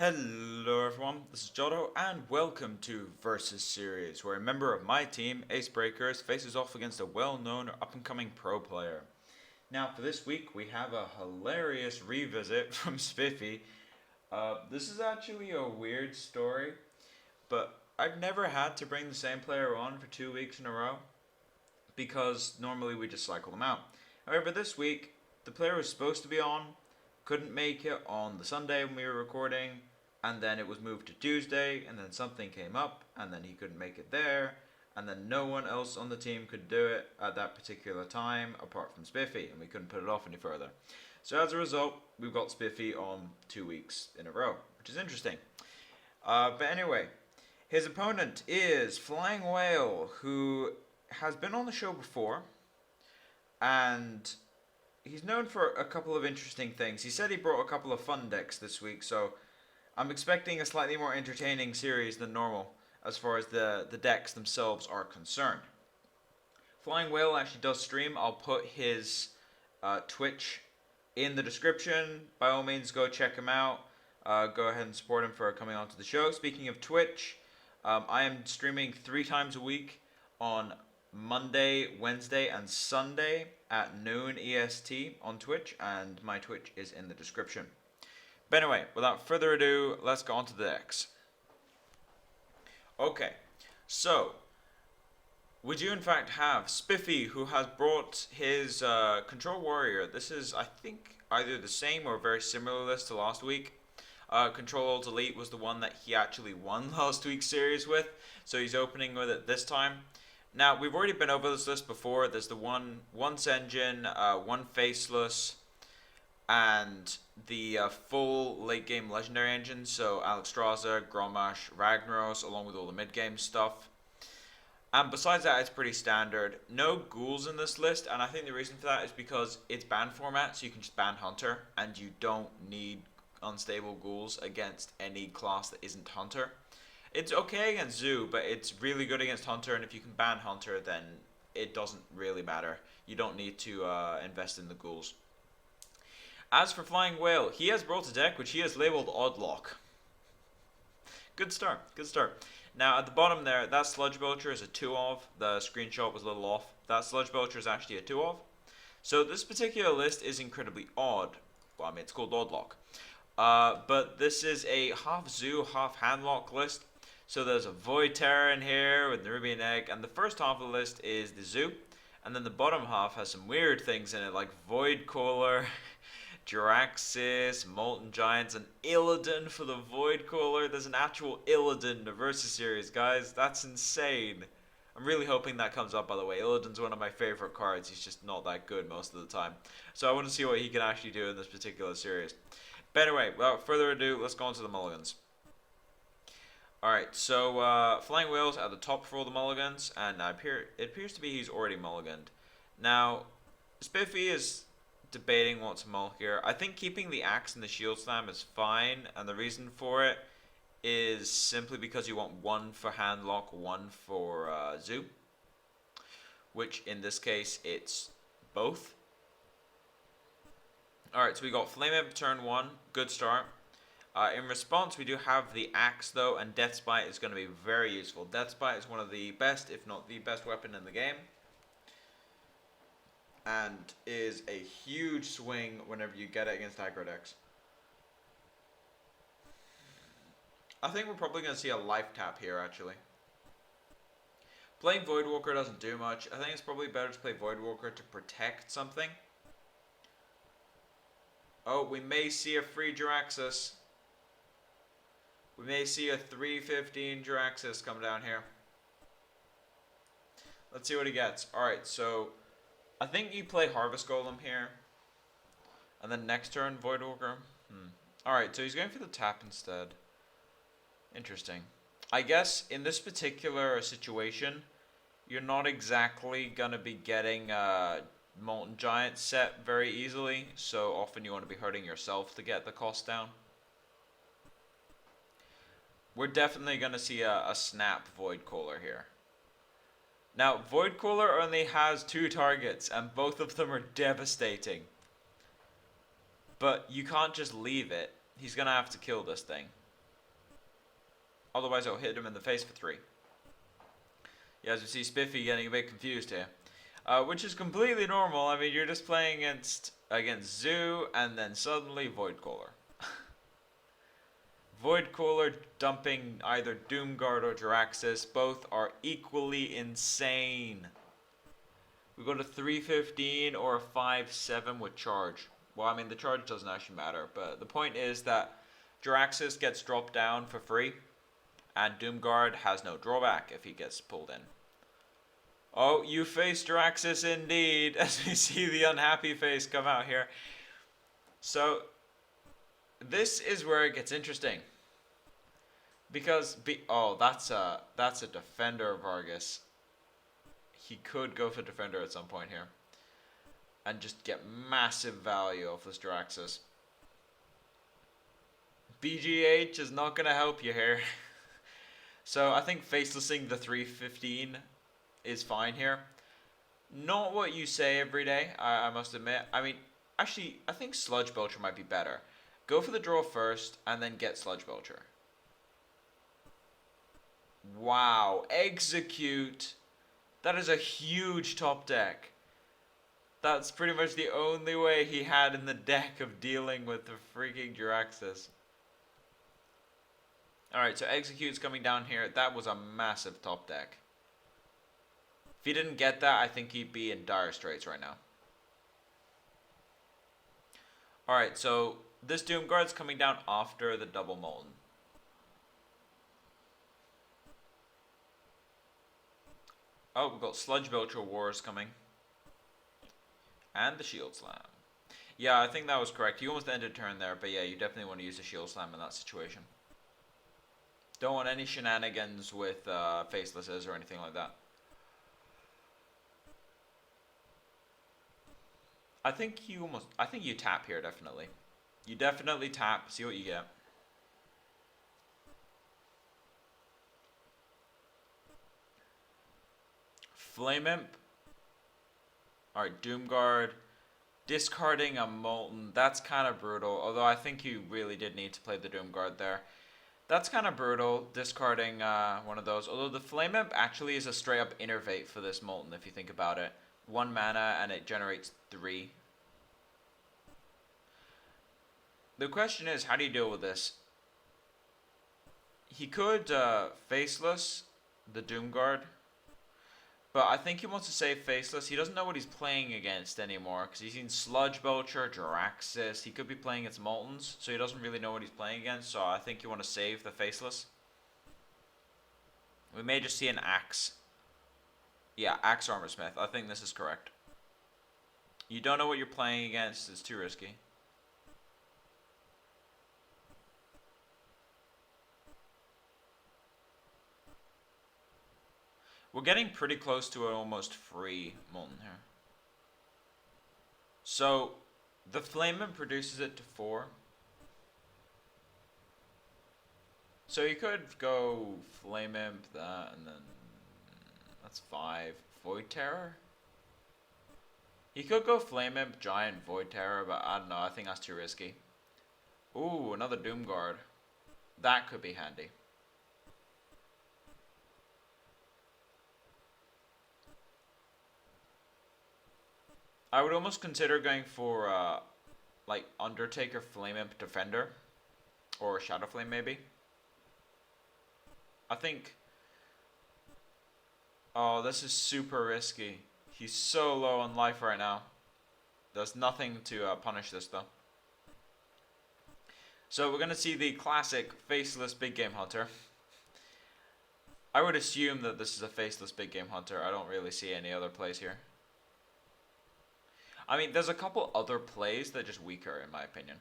Hello everyone, this is Jotto and welcome to Versus Series, where a member of my team, Acebreakers, faces off against a well-known up-and-coming pro player. Now for this week we have a hilarious revisit from Spiffy. This is actually a weird story, but I've never had to bring the same player on for 2 weeks in a row, because normally we just cycle them out. However, this week, the player was supposed to be on, couldn't make it on the Sunday when we were recording, and then it was moved to Tuesday, and then something came up, and then he couldn't make it there, and then no one else on the team could do it at that particular time apart from Spiffy, and we couldn't put it off any further. So as a result, we've got Spiffy on 2 weeks in a row, which is interesting. But anyway, his opponent is Flying Whale, who has been on the show before, and he's known for a couple of interesting things. He said he brought a couple of fun decks this week, so I'm expecting a slightly more entertaining series than normal as far as the decks themselves are concerned. Flying Whale actually does stream. I'll put his Twitch in the description. By all means, go check him out. Go ahead and support him for coming onto the show. Speaking of Twitch, I am streaming 3 times a week on Monday, Wednesday, and Sunday at noon EST on Twitch, and my Twitch is in the description. But anyway, without further ado, let's go on to the decks. Okay, so we do in fact have Spiffy, who has brought his Control Warrior. This is, I think, either the same or very similar list to last week. Control Alt Elite was the one that he actually won last week's series with, so he's opening with it this time. Now, we've already been over this list before. There's the once engine, one faceless, and the full late game legendary engine. So Alexstrasza, Grommash, Ragnaros, along with all the mid game stuff. And besides that, it's pretty standard. No ghouls in this list, and I think the reason for that is because it's ban format, so you can just ban Hunter, and you don't need unstable ghouls against any class that isn't Hunter. It's okay against Zoo, but it's really good against Hunter, and if you can ban Hunter, then it doesn't really matter. You don't need to invest in the ghouls. As for Flying Whale, he has brought a deck which he has labeled Oddlock. Good start, good start. Now, at the bottom there, that Sludge Belcher is a 2 of. The screenshot was a little off. That Sludge Belcher is actually a 2 of. So this particular list is incredibly odd. Well, I mean, it's called Oddlock. But this is a half Zoo, half Handlock list. So there's a Void Terror in here with the Nerubian Egg, and the first half of the list is the Zoo, and then the bottom half has some weird things in it, like Void Caller, Jiraxis, Molten Giants, and Illidan for the Void Caller. There's an actual Illidan in the Versus series, guys. That's insane. I'm really hoping that comes up, by the way. Illidan's one of my favorite cards. He's just not that good most of the time. So I want to see what he can actually do in this particular series. But anyway, without further ado, let's go on to the mulligans. Alright, so Flying Whale's at the top for all the mulligans, and it appears to be he's already mulliganed. Now, Spiffy is debating what to mull here. I think keeping the Axe and the Shield Slam is fine, and the reason for it is simply because you want 1 for Handlock, 1 for Zoo, which in this case, it's both. Alright, so we got Flame Imp turn 1, good start. In response, we do have the Axe, though, and Death Spite is going to be very useful. Death Spite is one of the best, if not the best weapon in the game, and is a huge swing whenever you get it against aggro decks. I think we're probably going to see a life tap here, actually. Playing Voidwalker doesn't do much. I think it's probably better to play Voidwalker to protect something. Oh, we may see a free Jiraxis. We may see a 315 Jiraxis come down here. Let's see what he gets. Alright, so I think you play Harvest Golem here. And then next turn, Voidwalker. Alright, so he's going for the tap instead. Interesting. I guess in this particular situation, you're not exactly going to be getting Molten Giant set very easily. So often you want to be hurting yourself to get the cost down. We're definitely going to see a snap Void Caller here. Now, Void Caller only has 2 targets, and both of them are devastating. But you can't just leave it. He's going to have to kill this thing. Otherwise, it'll hit him in the face for 3. Yeah, as you see, Spiffy getting a bit confused here. Which is completely normal. I mean, you're just playing against Zoo, and then suddenly Void Caller. Void Caller dumping either Doomguard or Jiraxis. Both are equally insane. We go to 315 or a 5-7 with charge. Well, I mean, the charge doesn't actually matter, but the point is that Jiraxis gets dropped down for free, and Doomguard has no drawback if he gets pulled in. Oh, you face Jiraxis indeed, as we see the unhappy face come out here. So, this is where it gets interesting. Because, oh, that's a Defender Vargas. He could go for Defender at some point here. And just get massive value off this Jiraxis. BGH is not going to help you here. So, I think facelessing the 315 is fine here. Not what you say every day, I must admit. I mean, actually, I think Sludge Belcher might be better. Go for the draw first, and then get Sludge Belcher. Wow, execute. That is a huge top deck. That's pretty much the only way he had in the deck of dealing with the freaking Jiraxis. Alright, so execute's coming down here. That was a massive top deck. If he didn't get that, I think he'd be in dire straits right now. Alright, so this Doomguard's coming down after the double Molten. Oh, we've got Sludge Belcher Wars coming. And the Shield Slam. Yeah, I think that was correct. You almost ended turn there, but yeah, you definitely want to use the Shield Slam in that situation. Don't want any shenanigans with facelesses or anything like that. I think you tap here, definitely. You definitely tap, see what you get. Flame Imp. Alright, Doomguard. Discarding a Molten. That's kind of brutal. Although I think you really did need to play the Doomguard there. That's kind of brutal, discarding one of those. Although the Flame Imp actually is a straight up Innervate for this Molten, if you think about it. 1 mana and it generates 3. The question is, how do you deal with this? He could Faceless the Doomguard. But I think he wants to save Faceless. He doesn't know what he's playing against anymore. Because he's seen Sludge Belcher, Jiraxis. He could be playing against Moltens. So he doesn't really know what he's playing against. So I think you want to save the Faceless. We may just see an Axe. Yeah, Axe Armorsmith. I think this is correct. You don't know what you're playing against. It's too risky. We're getting pretty close to an almost free Molten here. So, the Flame Imp produces it to 4. So you could go Flame Imp, that, and then that's 5. Void Terror? You could go Flame Imp, Giant, Void Terror, but I don't know, I think that's too risky. Ooh, another Doomguard. That could be handy. I would almost consider going for, like, Undertaker, Flame Imp, Defender. Or Shadow Flame, maybe. I think... Oh, this is super risky. He's so low on life right now. There's nothing to punish this, though. So we're going to see the classic Faceless Big Game Hunter. I would assume that this is a Faceless Big Game Hunter. I don't really see any other plays here. I mean, there's a couple other plays that are just weaker, in my opinion.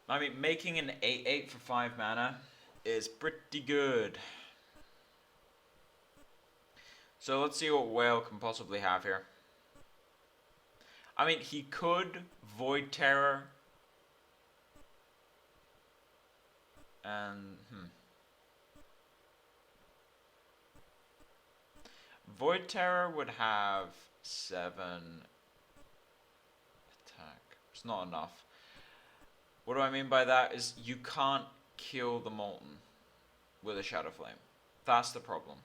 I mean, making an 8/8 for 5 mana is pretty good. So let's see what Whale can possibly have here. I mean, he could Void Terror. And, Void Terror would have 7 attack. It's not enough. What do I mean by that is you can't kill the Molten with a Shadow Flame. That's the problem.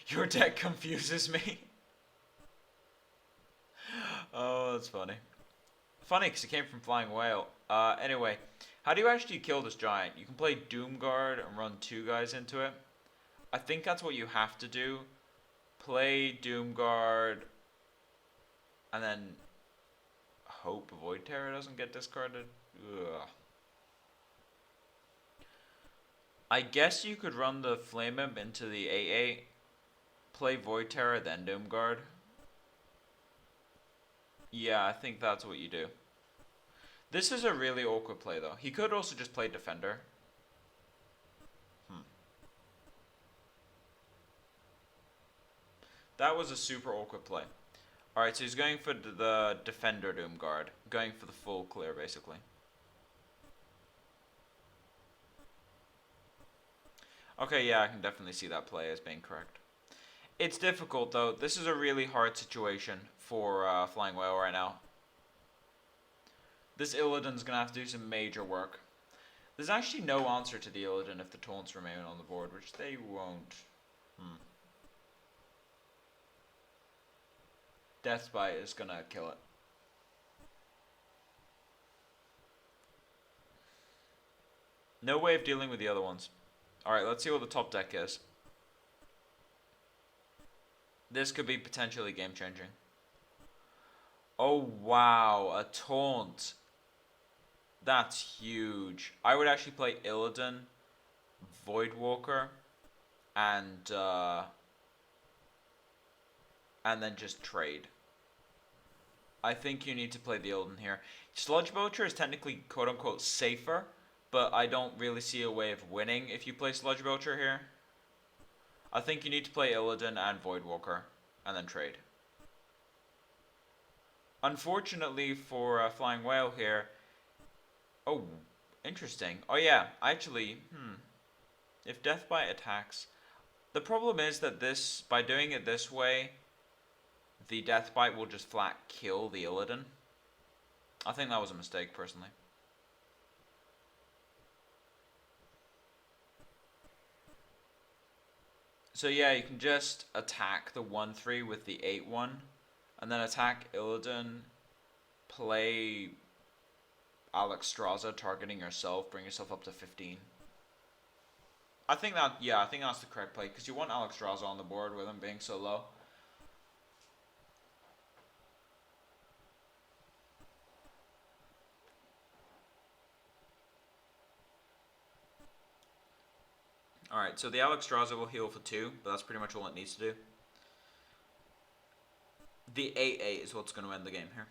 Your deck confuses me. Oh, that's funny. Funny because it came from Flying Whale. Anyway, how do you actually kill this giant? You can play Doomguard and run 2 guys into it. I think that's what you have to do. Play Doomguard and then hope Void Terror doesn't get discarded. Ugh. I guess you could run the Flame Imp into the 8/8, play Void Terror, then Doomguard. Yeah, I think that's what you do. This is a really awkward play, though. He could also just play Defender. That was a super awkward play. Alright, so he's going for the Defender Doomguard. Going for the full clear, basically. Okay, yeah, I can definitely see that play as being correct. It's difficult, though. This is a really hard situation for Flying Whale right now. This Illidan's going to have to do some major work. There's actually no answer to the Illidan if the taunts remain on the board, which they won't. Deathbite is going to kill it. No way of dealing with the other ones. Alright, let's see what the top deck is. This could be potentially game-changing. Oh, wow. A taunt. That's huge. I would actually play Illidan, Voidwalker, and then just trade. I think you need to play the Illidan here. Sludge Belcher is technically quote-unquote safer, but I don't really see a way of winning if you play Sludge Belcher here. I think you need to play Illidan and Voidwalker, and then trade. Unfortunately for Flying Whale here... Oh, interesting. Oh yeah, actually, if Deathbite attacks... The problem is that this, by doing it this way, the Deathbite will just flat kill the Illidan. I think that was a mistake, personally. So yeah, you can just attack the 1/3 with the 8/1, and then attack Illidan, play Alexstrasza targeting yourself, bring yourself up to 15. I think that's the correct play, because you want Alexstrasza on the board with him being so low. Alright, so the Alexstrasza will heal for 2, but that's pretty much all it needs to do. The 8/8 is what's going to end the game here.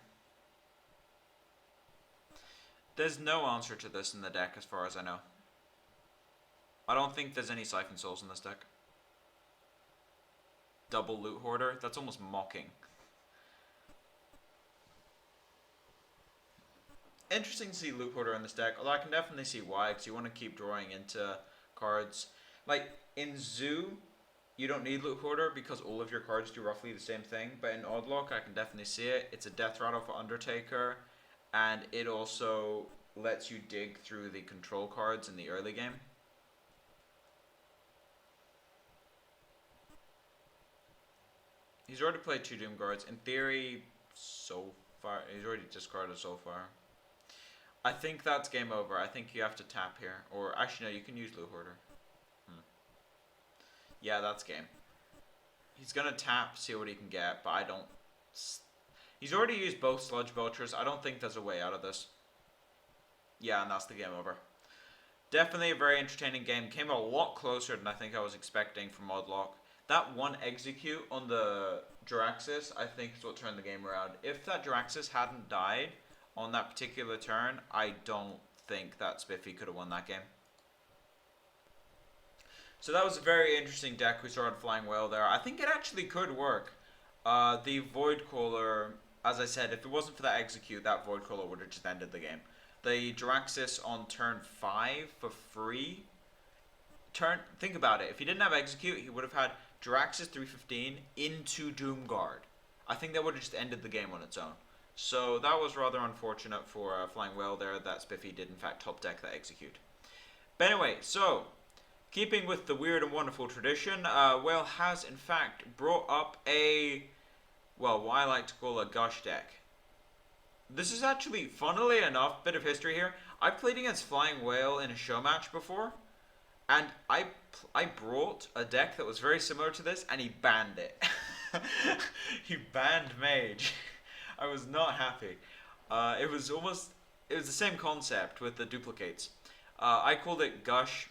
There's no answer to this in the deck as far as I know. I don't think there's any Siphon Souls in this deck. Double Loot Hoarder? That's almost mocking. Interesting to see Loot Hoarder in this deck, although I can definitely see why, because you want to keep drawing into cards. Like, in Zoo, you don't need Loot Hoarder because all of your cards do roughly the same thing, but in Oddlock, I can definitely see it. It's a Death Rattle for Undertaker, and it also lets you dig through the control cards in the early game. He's already played 2 Doomguards. In theory, so far, he's already discarded so far. I think that's game over. I think you have to tap here. Or, actually, no, you can use Loot Hoarder. Yeah, that's game. He's going to tap, see what he can get, but I don't... He's already used both Sludge Belchers. I don't think there's a way out of this. Yeah, and that's the game over. Definitely a very entertaining game. Came a lot closer than I think I was expecting from Oddlock. That one execute on the Jiraxis, I think, is what turned the game around. If that Jiraxis hadn't died on that particular turn, I don't think that Spiffy could have won that game. So that was a very interesting deck we saw on Flying Whale there. I think it actually could work. The Voidcaller, as I said, if it wasn't for that execute, that Voidcaller would have just ended the game. The Jiraxis on turn 5 for free. Think about it. If he didn't have execute, he would have had Jiraxis 315 into Doomguard. I think that would have just ended the game on its own. So that was rather unfortunate for Flying Whale there that Spiffy did in fact top deck that execute. But anyway, so keeping with the weird and wonderful tradition, Whale has in fact brought up a, well, what I like to call a gush deck. This is actually, funnily enough, bit of history here. I've played against Flying Whale in a show match before, and I brought a deck that was very similar to this, and he banned it. He banned Mage. I was not happy. It was the same concept with the duplicates. I called it Gush.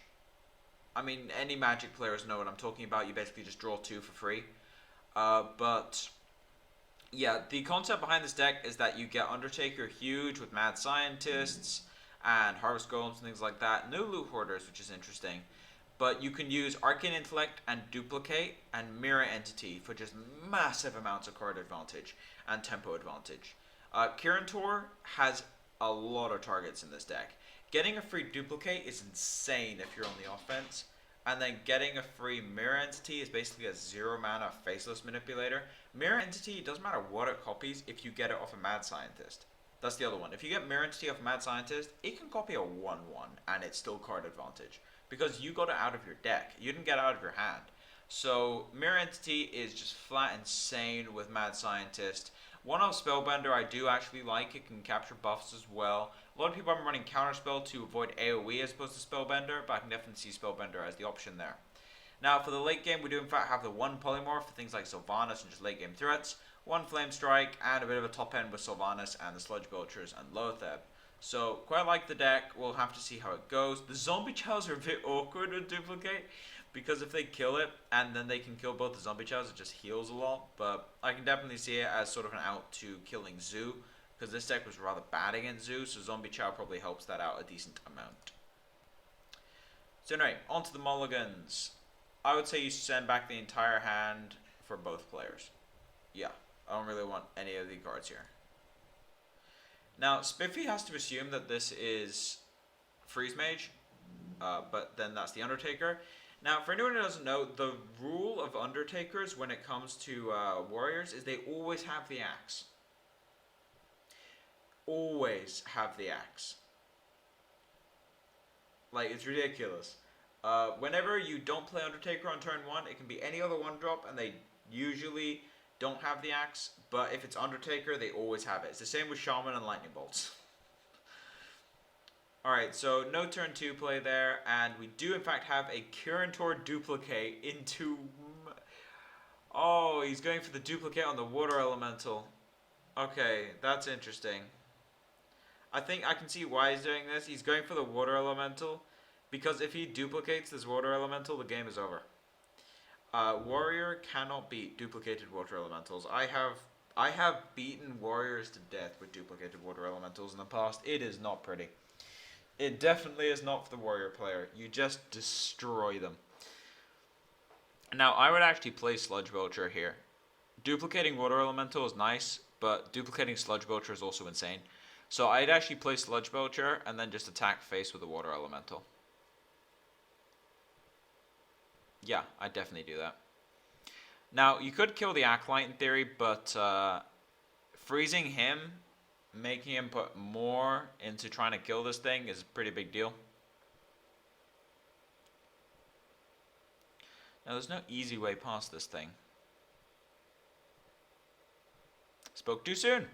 I mean, any Magic players know what I'm talking about. You basically just draw 2 for free. But yeah, the concept behind this deck is that you get Undertaker huge with Mad Scientists and Harvest Golems and things like that. No Loot Hoarders, which is interesting. But you can use Arcane Intellect and Duplicate and Mirror Entity for just massive amounts of card advantage and tempo advantage. Kirantor has a lot of targets in this deck. Getting a free Duplicate is insane if you're on the offense. And then getting a free Mirror Entity is basically a 0 mana Faceless Manipulator. Mirror Entity, it doesn't matter what it copies if you get it off a Mad Scientist. That's the other one. If you get Mirror Entity off a Mad Scientist, it can copy a 1-1 and it's still card advantage. Because you got it out of your deck. You didn't get it out of your hand. So Mirror Entity is just flat insane with Mad Scientist. 1-0 Spellbender I do actually like. It can capture buffs as well. A lot of people are running Counterspell to avoid AoE as opposed to Spellbender, but I can definitely see Spellbender as the option there. Now for the late game, we do in fact have the 1 Polymorph for things like Sylvanas and just late game threats, 1 Flame Strike, and a bit of a top end with Sylvanas and the Sludge Belchers and Loatheb. So quite like the deck. We'll have to see how it goes. The Zombie Chows are a bit awkward with Duplicate, because if they kill it and then they can kill both the Zombie Chows, it just heals a lot. But I can definitely see it as sort of an out to killing Zoo, because this deck was rather bad against Zoo, so Zombie Chow probably helps that out a decent amount. So anyway, on to the mulligans. I would say you send back the entire hand for both players. Yeah, I don't really want any of the cards here. Now, Spiffy has to assume that this is Freeze Mage, but then that's the Undertaker. Now, for anyone who doesn't know, the rule of Undertakers when it comes to Warriors is they always have the axe. Always have the axe. Like, it's ridiculous. Whenever you don't play Undertaker on turn 1, it can be any other 1-drop, and they usually don't have the axe, but if it's Undertaker, they always have it. It's the same with Shaman and Lightning Bolts. Alright, so no turn 2 play there, and we do in fact have a Kirantor Duplicate into... Oh, he's going for the Duplicate on the Water Elemental. Okay, that's interesting. I think I can see why he's doing this. He's going for the Water Elemental, because if he duplicates this Water Elemental, the game is over. Warrior cannot beat duplicated Water Elementals. I have beaten Warriors to death with duplicated Water Elementals in the past. It is not pretty. It definitely is not for the Warrior player. You just destroy them. Now, I would actually play Sludge Belcher here. Duplicating Water Elemental is nice, but duplicating Sludge Belcher is also insane. So I'd actually play Sludge Belcher and then just attack face with the Water Elemental. Yeah, I'd definitely do that. Now, you could kill the Acolyte in theory, but freezing him, making him put more into trying to kill this thing is a pretty big deal. Now, there's no easy way past this thing. Spoke too soon.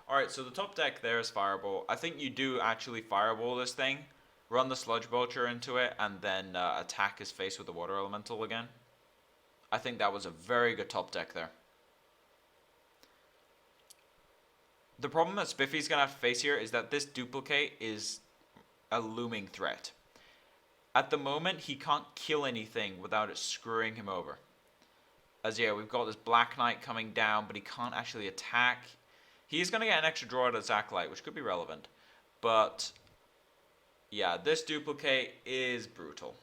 Alright, so the top deck there is Fireball. I think you do actually Fireball this thing, run the Sludge Belcher into it, and then attack his face with the Water Elemental again. I think that was a very good top deck there. The problem that Spiffy's going to have to face here is that this Duplicate is a looming threat. At the moment, he can't kill anything without it screwing him over. As yeah, we've got this Black Knight coming down, but he can't actually attack. He is going to get an extra draw out of Acolyte, which could be relevant. But yeah, this Duplicate is brutal.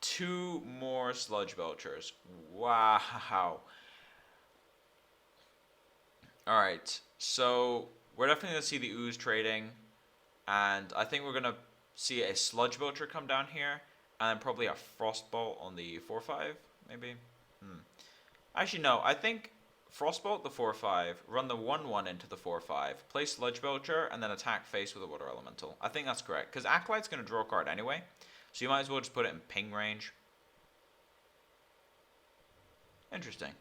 2 more Sludge Belchers. Wow. Alright, so we're definitely going to see the Ooze trading. And I think we're going to see a Sludge Belcher come down here. And then probably a Frostbolt on the 4-5, maybe. Actually, no. I think Frostbolt the 4/5, run the 1/1 into the 4/5, play Sludge Belcher, and then attack face with a Water Elemental. I think that's correct, because Acolyte's going to draw a card anyway, so you might as well just put it in ping range. Interesting.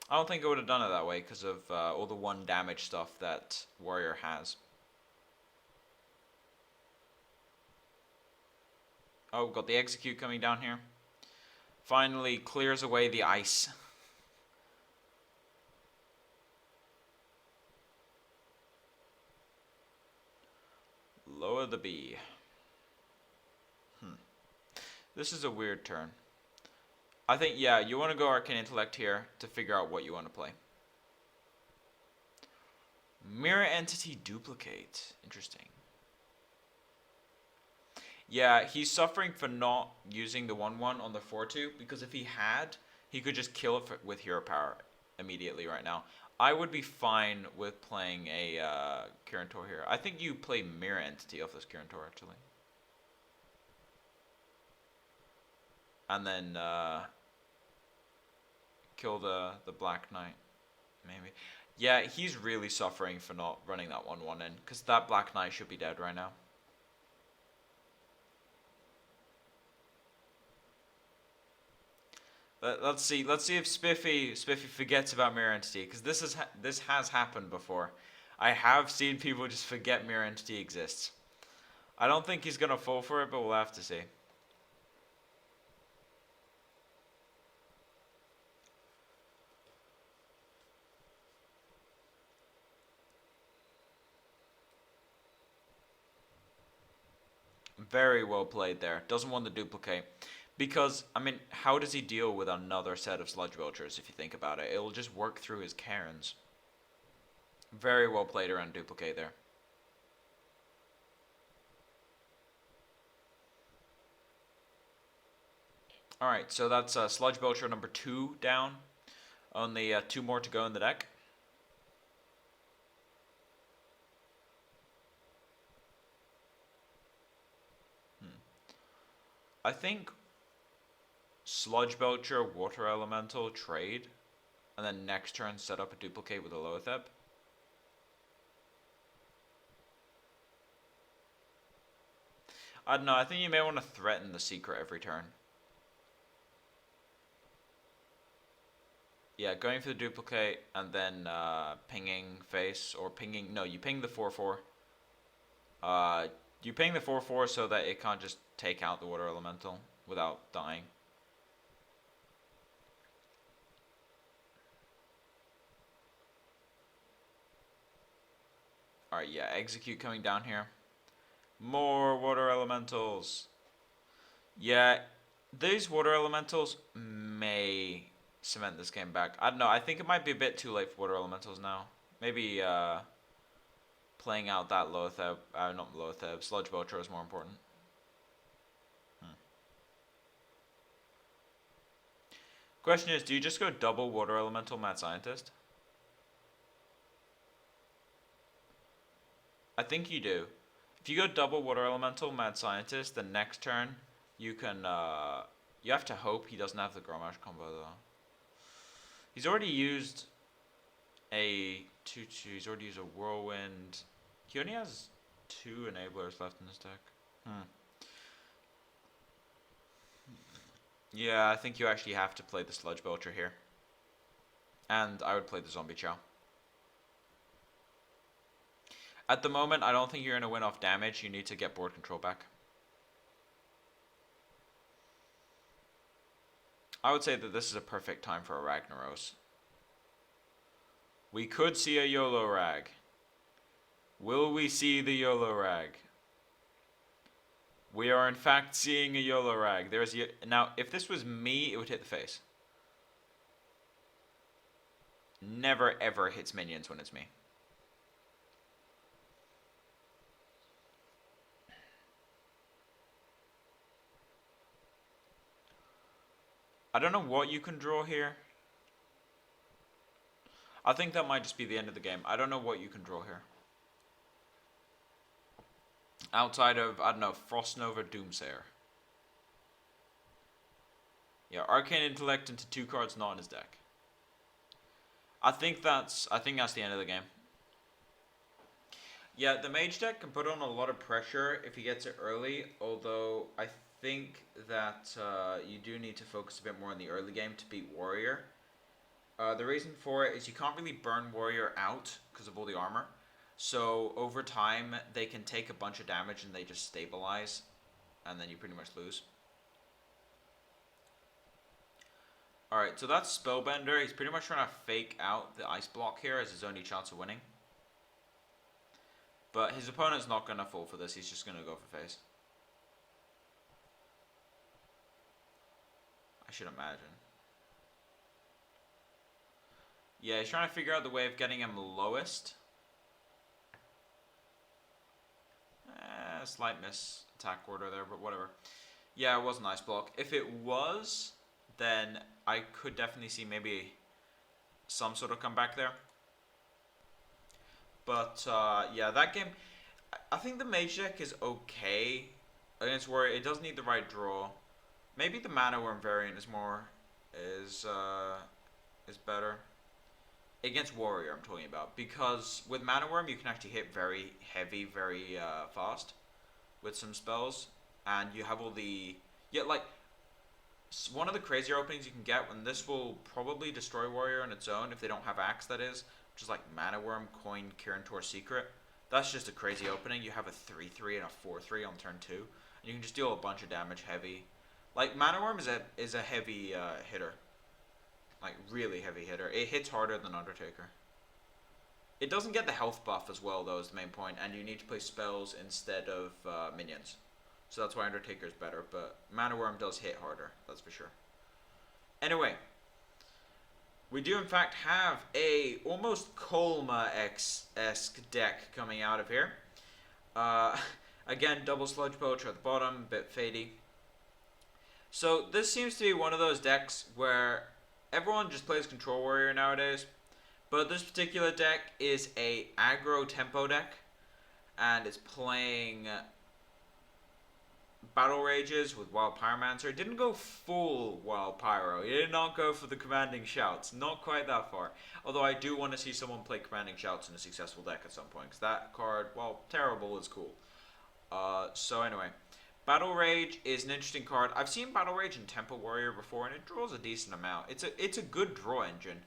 I don't think I would have done it that way because of all the 1 damage stuff that Warrior has. Oh, got the Execute coming down here. Finally clears away the ice. Lower the B. This is a weird turn. I think, yeah, you want to go Arcane Intellect here to figure out what you want to play. Mirror Entity Duplicate. Interesting. Yeah, he's suffering for not using the 1/1 on the 4/2, because if he had, he could just kill it with hero power immediately right now. I would be fine with playing a Kirin here. I think you play Mirror Entity off this Kirin actually. And then kill the Black Knight, maybe. Yeah, he's really suffering for not running that 1/1 in, because that Black Knight should be dead right now. Let's see if Spiffy forgets about Mirror Entity, because this has happened before. I have seen people just forget Mirror Entity exists. I don't think he's gonna fall for it, but we'll have to see. Very well played there. Doesn't want to duplicate. Because, I mean, how does he deal with another set of Sludge Belchers if you think about it? It'll just work through his Karens. Very well played around duplicate there. Alright, so that's Sludge Belcher number 2 down. Only 2 more to go in the deck. I think Sludge Belcher, Water Elemental, trade, and then next turn set up a duplicate with a Loatheb. I don't know, I think you may want to threaten the secret every turn. Yeah, going for the duplicate and then pinging face, or pinging, no, you ping the 4/4. You ping the 4/4 so that it can't just take out the Water Elemental without dying. Alright, yeah, Execute coming down here. More Water Elementals. Yeah, these Water Elementals may cement this game back. I don't know, I think it might be a bit too late for Water Elementals now. Maybe playing out that Loatheb, not Loatheb, Sludge Belcher is more important. Question is, do you just go double Water Elemental Mad Scientist? I think you do. If you go double Water Elemental Mad Scientist, the next turn you can, you have to hope he doesn't have the Grommash combo though. He's already used a 2/2, he's already used a Whirlwind. He only has 2 enablers left in his deck. Yeah, I think you actually have to play the Sludge Belcher here. And I would play the Zombie Chow. At the moment, I don't think you're going to win off damage. You need to get board control back. I would say that this is a perfect time for a Ragnaros. We could see a YOLO Rag. Will we see the YOLO Rag? We are in fact seeing a YOLO Rag. Now, if this was me, it would hit the face. Never ever hits minions when it's me. I don't know what you can draw here. I think that might just be the end of the game. I don't know what you can draw here. Outside of, I don't know, Frost Nova Doomsayer. Yeah, Arcane Intellect into 2 cards not in his deck. I think that's the end of the game. Yeah, the mage deck can put on a lot of pressure if he gets it early, although I think that you do need to focus a bit more in the early game to beat warrior. The reason for it is you can't really burn warrior out because of all the armor. So over time, they can take a bunch of damage and they just stabilize, and then you pretty much lose. Alright, so that's Spellbender. He's pretty much trying to fake out the ice block here as his only chance of winning. But his opponent's not going to fall for this. He's just going to go for face. I should imagine. Yeah, he's trying to figure out the way of getting him lowest. Slight miss attack order there, but whatever. Yeah, it was an ice block. If it was, then I could definitely see maybe some sort of comeback there. But yeah, that game, I think the mage deck is okay against warrior. It does need the right draw. Maybe the mana worm variant is better against warrior. I'm talking about, because with mana worm you can actually hit very heavy, very fast with some spells, and you have all the one of the crazier openings you can get, when this will probably destroy warrior on its own if they don't have axe, that is, which is like mana worm, coin, Kirin Tor secret. That's just a crazy opening. You have a 3/3 and a 4/3 on turn 2, and you can just deal a bunch of damage heavy. Like mana worm is a heavy hitter, like really heavy hitter. It hits harder than Undertaker. It doesn't get the health buff as well, though, is the main point, and you need to play spells instead of minions. So that's why Undertaker is better, but Mana Worm does hit harder, that's for sure. Anyway, we do in fact have a almost Kolma-esque deck coming out of here. Again, double Sludge Poacher at the bottom, bit fadey. So this seems to be one of those decks where everyone just plays Control Warrior nowadays. But this particular deck is a aggro tempo deck, and it's playing Battle Rages with Wild Pyromancer. It didn't go full Wild Pyro. It did not go for the Commanding Shouts. Not quite that far. Although I do want to see someone play Commanding Shouts in a successful deck at some point, because that card, while terrible, is cool. So anyway, Battle Rage is an interesting card. I've seen Battle Rage in Tempo Warrior before, and it draws a decent amount. It's a good draw engine,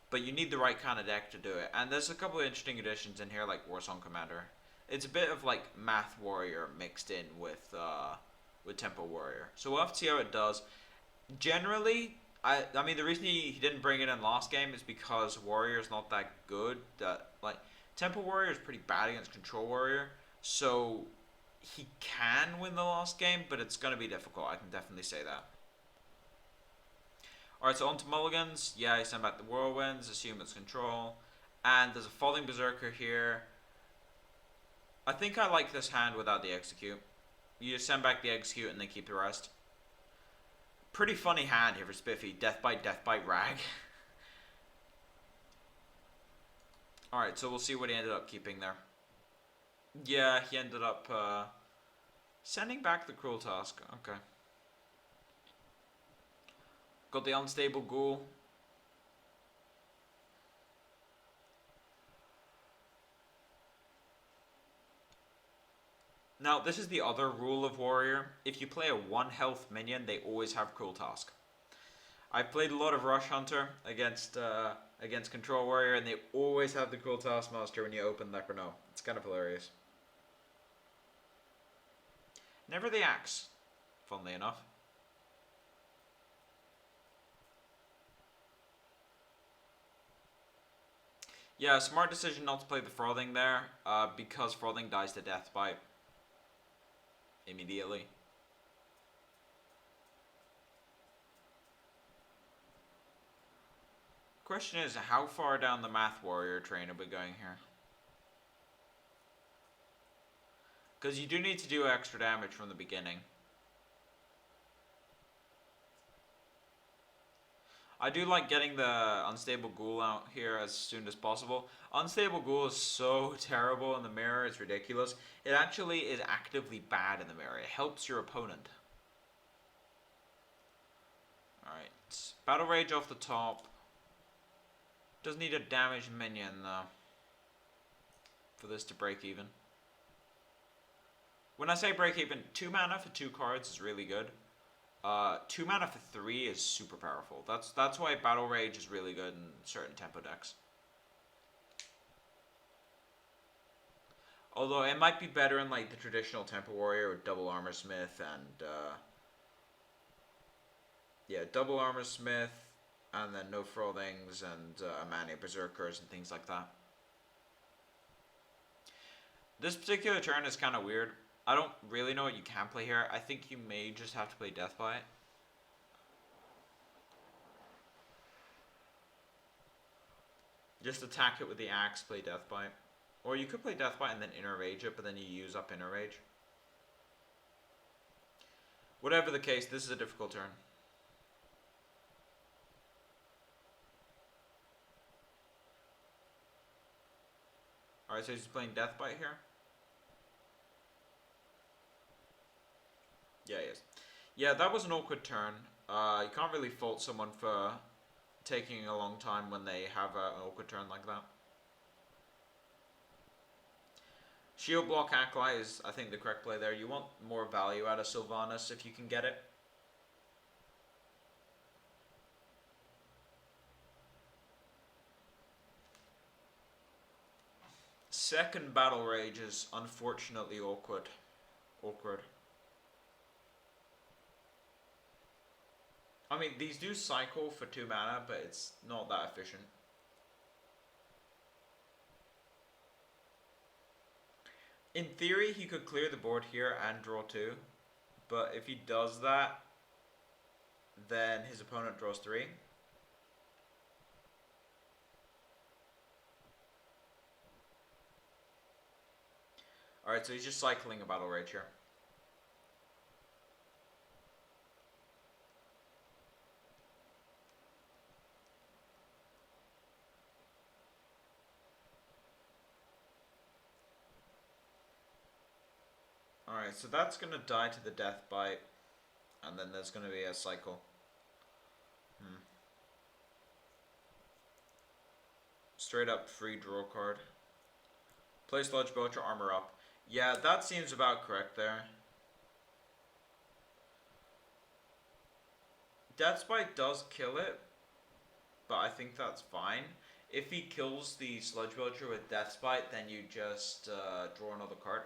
but you need the right kind of deck to do it. And there's a couple of interesting additions in here, like Warsong Commander. It's a bit of like Math Warrior mixed in with Tempo Warrior. So we'll have to see how it does. Generally, I mean, the reason he didn't bring it in last game is because Warrior's not that good. Like Tempo Warrior is pretty bad against Control Warrior, so he can win the last game, but it's going to be difficult. I can definitely say that. Alright, so on to mulligans. Yeah, I send back the Whirlwinds, assume it's Control. And there's a Falling Berserker here. I think I like this hand without the Execute. You just send back the Execute and then keep the rest. Pretty funny hand here for Spiffy. Death Bite, Rag. Alright, so we'll see what he ended up keeping there. Yeah, he ended up sending back the Cruel Task. Okay. Got the Unstable Ghoul. Now, this is the other rule of Warrior. If you play a 1 health minion, they always have Cruel Task. I've played a lot of Rush Hunter against Control Warrior, and they always have the Cruel Taskmaster when you open Necrono. It's kind of hilarious. Never the Axe, funnily enough. Yeah, smart decision not to play the Frothing there, because Frothing dies to Death Bite immediately. Question is, how far down the Math Warrior train are we going here? Because you do need to do extra damage from the beginning. I do like getting the Unstable Ghoul out here as soon as possible. Unstable Ghoul is so terrible in the mirror, it's ridiculous. It actually is actively bad in the mirror. It helps your opponent. Alright, Battle Rage off the top. Doesn't need a damaged minion though for this to break even. When I say break even, 2 mana for 2 cards is really good. 2 mana for 3 is super powerful. That's why Battle Rage is really good in certain tempo decks. Although it might be better in like the traditional Tempo Warrior with Double Armor Smith and yeah, Double Armor Smith and then No Frolings and Amani Berserkers and things like that. This particular turn is kind of weird. I don't really know what you can play here. I think you may just have to play Deathbite. Just attack it with the axe, play Deathbite. Or you could play Deathbite and then Inner Rage it, but then you use up Inner Rage. Whatever the case, this is a difficult turn. Alright, so he's playing Deathbite here. Yeah, he is. Yeah, that was an awkward turn. You can't really fault someone for taking a long time when they have an awkward turn like that. Shield block Acolyte is, I think, the correct play there. You want more value out of Sylvanas if you can get it. Second Battle Rage is unfortunately awkward. I mean, these do cycle for 2 mana, but it's not that efficient. In theory, he could clear the board here and draw 2, but if he does that, then his opponent draws 3. Alright, so he's just cycling a Battle Rage here. Alright, so that's going to die to the Deathbite, and then there's going to be a cycle. Straight up free draw card. Play Sludge Belcher, armor up. Yeah, that seems about correct there. Deathbite does kill it, but I think that's fine. If he kills the Sludge Belcher with Deathbite, then you just draw another card.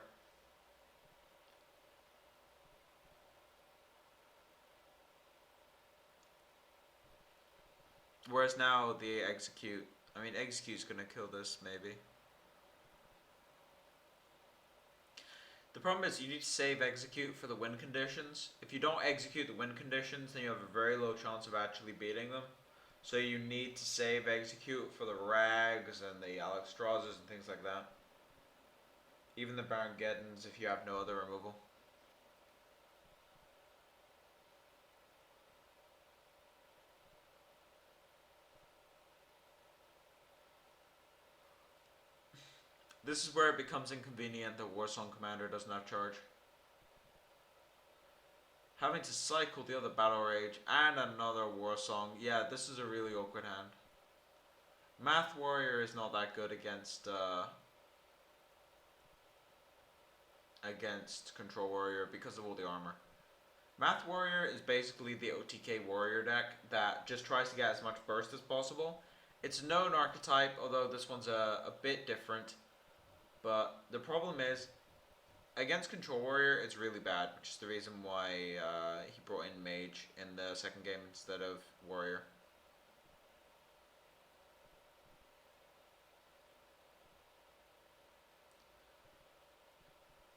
Whereas now the Execute's gonna kill this, maybe. The problem is you need to save Execute for the win conditions. If you don't execute the win conditions, then you have a very low chance of actually beating them. So you need to save Execute for the Rags and the Alexstraszes and things like that. Even the Baron Geddons if you have no other removal. This is where it becomes inconvenient that Warsong Commander doesn't have charge. Having to cycle the other Battle Rage and another Warsong. Yeah, this is a really awkward hand. Math Warrior is not that good against Control Warrior because of all the armor. Math Warrior is basically the OTK Warrior deck that just tries to get as much burst as possible. It's a known archetype, although this one's a bit different. But the problem is, against Control Warrior, it's really bad, which is the reason why he brought in Mage in the second game instead of Warrior.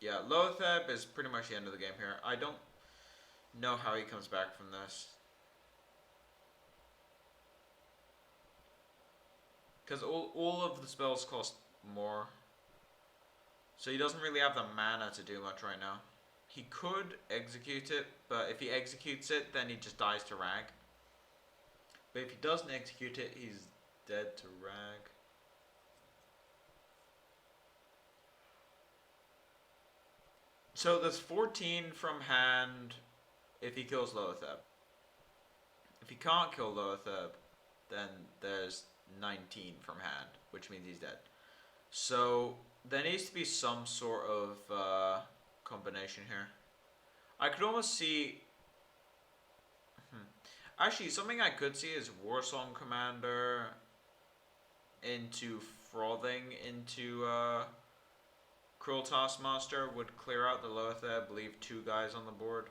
Yeah, Lotheb is pretty much the end of the game here. I don't know how he comes back from this. Because all of the spells cost more. So he doesn't really have the mana to do much right now. He could execute it, but if he executes it, then he just dies to Rag. But if he doesn't execute it, he's dead to Rag. So there's 14 from hand if he kills Lotheb. If he can't kill Lotheb, then there's 19 from hand, which means he's dead. So there needs to be some sort of combination here. I could almost see. Actually, something I could see is Warsong Commander into Frothing into Cruel Taskmaster would clear out the Loatheb, leave 2 guys on the board.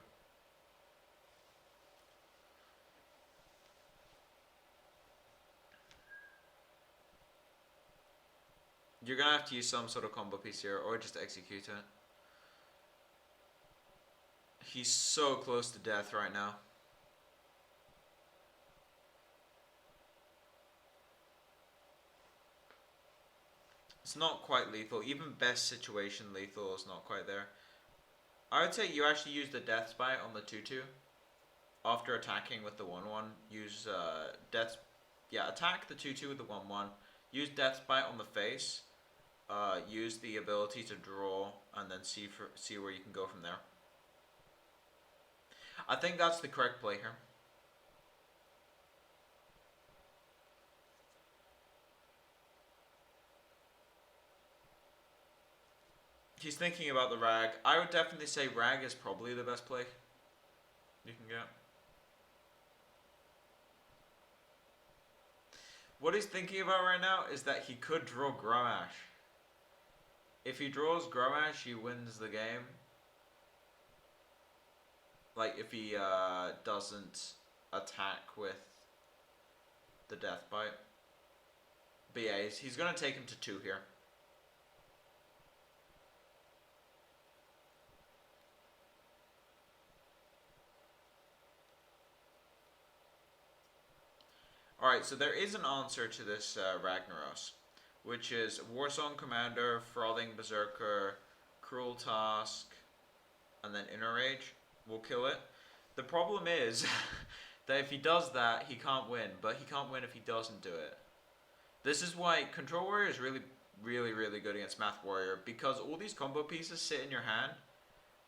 You're gonna have to use some sort of combo piece here, or just execute it. He's so close to death right now. It's not quite lethal. Even best situation lethal is not quite there. I would say you actually use the Death Spite on the 2/2. After attacking with the 1/1, use Death... Yeah, attack the 2/2 with the 1/1. Use Death Spite on the face. Use the ability to draw, and then see where you can go from there. I think that's the correct play here. He's thinking about the Rag. I would definitely say Rag is probably the best play you can get. What he's thinking about right now is that he could draw Grommash. If he draws Grommash, he wins the game. Like, if he doesn't attack with the Death Bite. But yeah, he's going to take him to 2 here. Alright, so there is an answer to this Ragnaros, which is Warsong Commander, Frothing Berserker, Cruel Task, and then Inner Rage will kill it. The problem is that if he does that, he can't win, but he can't win if he doesn't do it. This is why Control Warrior is really, really, really good against Math Warrior, because all these combo pieces sit in your hand,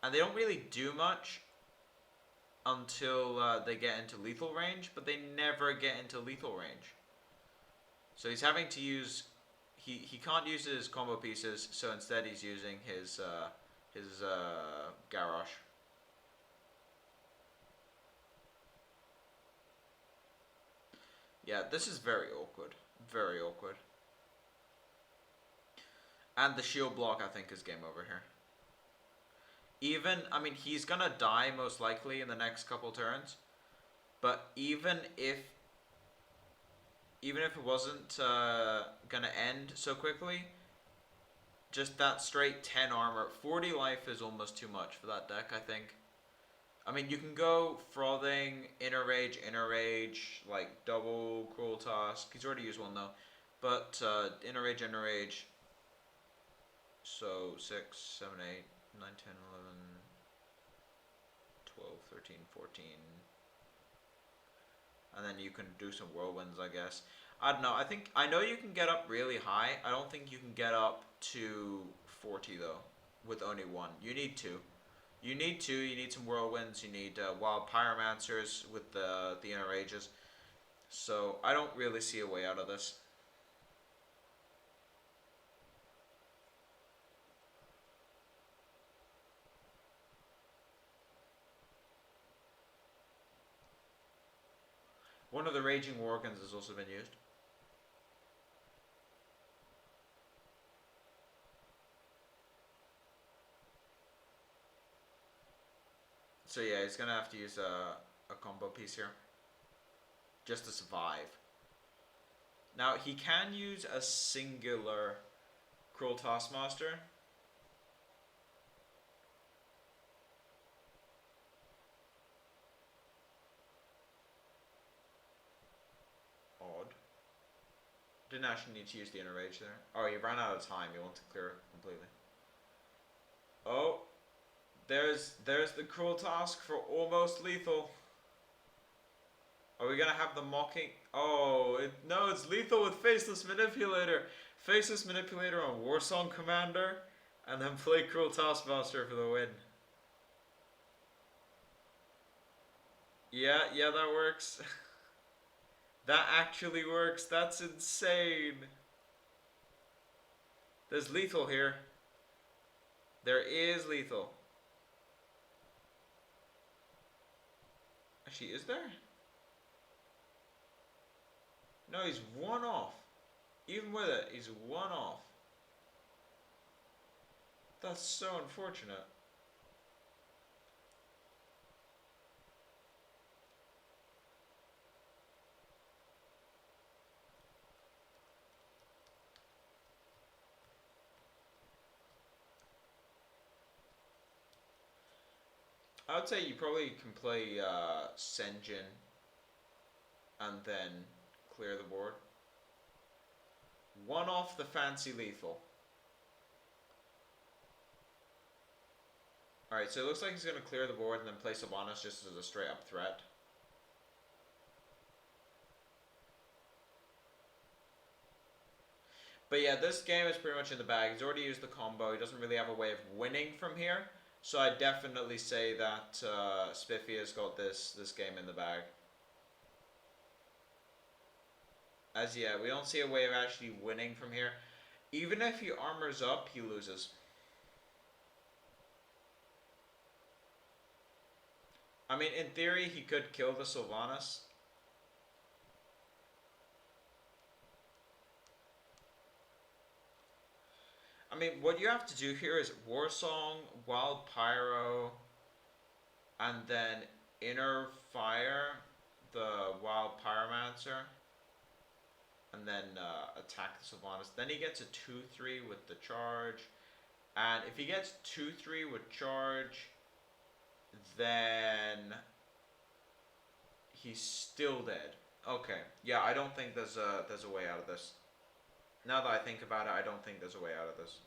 and they don't really do much until they get into lethal range, but they never get into lethal range. So he's having to use... He can't use his combo pieces, so instead he's using his Garrosh. Yeah, this is very awkward. Very awkward. And the shield block, I think, is game over here. Even, I mean, he's gonna die most likely in the next couple turns, but even if it wasn't gonna end so quickly, just that straight 10 armor, 40 life is almost too much for that deck, I think. I mean, you can go Frothing, Inner Rage, like double Cruel Task. He's already used one though, but Inner Rage. So 6, 7, 8, 9, 10, 11, 12, 13, 14. And then you can do some whirlwinds, I guess. I don't know. I know you can get up really high. I don't think you can get up to 40 though with only 1. You need 2. You need 2. You need some whirlwinds. You need wild pyromancers with the Inner Rages. So I don't really see a way out of this. One of the Raging Worgens has also been used. So yeah, he's gonna have to use a combo piece here just to survive. Now he can use a singular Cruel Taskmaster. Odd. Didn't actually need to use the Inner Rage there. Oh, he ran out of time. He wanted to clear it completely. Oh. There's the Cruel Task for almost lethal. Are we gonna have the mocking? Oh, no, it's lethal with Faceless Manipulator. Faceless Manipulator on Warsong Commander, and then play Cruel Taskmaster for the win. Yeah, that works. That actually works. That's insane. There's lethal here. There is lethal. Actually, is there? No, he's one off. Even with it, he's one off. That's so unfortunate. I would say you probably can play Senjin and then clear the board. One off the fancy lethal. Alright, so it looks like he's going to clear the board and then play Sylvanas just as a straight up threat. But yeah, this game is pretty much in the bag. He's already used the combo. He doesn't really have a way of winning from here. So I definitely say that Spiffy has got this game in the bag. As yeah, we don't see a way of actually winning from here. Even if he armors up, he loses. I mean, in theory, he could kill the Sylvanas. I mean, what you have to do here is Warsong, Wild Pyro, and then Inner Fire the Wild Pyromancer, and then attack the Sylvanas. Then he gets a 2-3 with the charge, and if he gets 2-3 with charge, then he's still dead. Okay, yeah, I don't think there's a way out of this. Now that I think about it, I don't think there's a way out of this.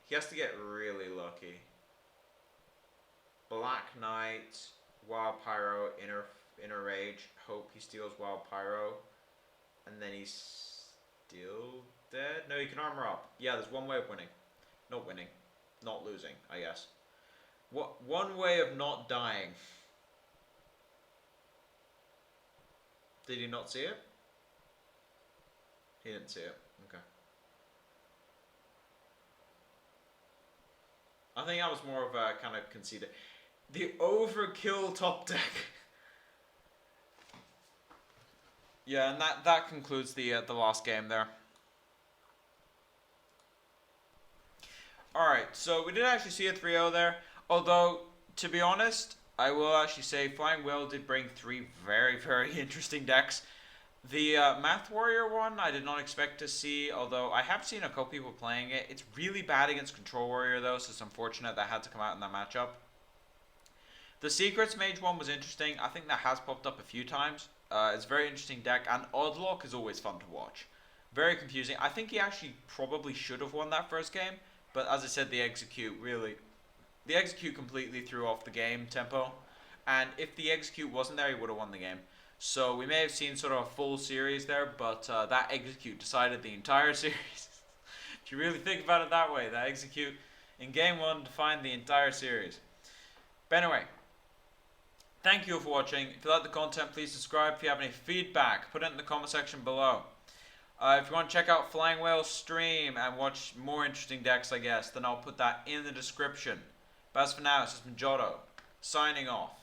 He has to get really lucky. Black Knight, Wild Pyro, Inner Rage. Hope he steals Wild Pyro. And then he's still dead? No, he can armor up. Yeah, there's one way of winning. Not winning. Not losing, I guess. One way of not dying. Did he not see it? He didn't see it. Okay. I think I was more of a kind of conceited. The overkill top deck. Yeah, and that concludes the last game there. Alright, so we did actually see a 3-0 there. Although, to be honest, I will actually say Flying Whale did bring 3 very, very interesting decks. The Math Warrior one I did not expect to see, although I have seen a couple people playing it. It's really bad against Control Warrior though, so it's unfortunate that had to come out in that matchup. The Secrets Mage one was interesting. I think that has popped up a few times. It's a very interesting deck, and Oddlock is always fun to watch. Very confusing. I think he actually probably should have won that first game, but as I said, the execute completely threw off the game tempo, and if the execute wasn't there, he would have won the game. So we may have seen sort of a full series there, but that execute decided the entire series. If you really think about it that way, that execute in game 1 defined the entire series. But anyway, thank you for watching. If you like the content, please subscribe. If you have any feedback, put it in the comment section below. If you want to check out Flying Whale's stream and watch more interesting decks, I guess, then I'll put that in the description. But as for now, it's just been Jotto, signing off.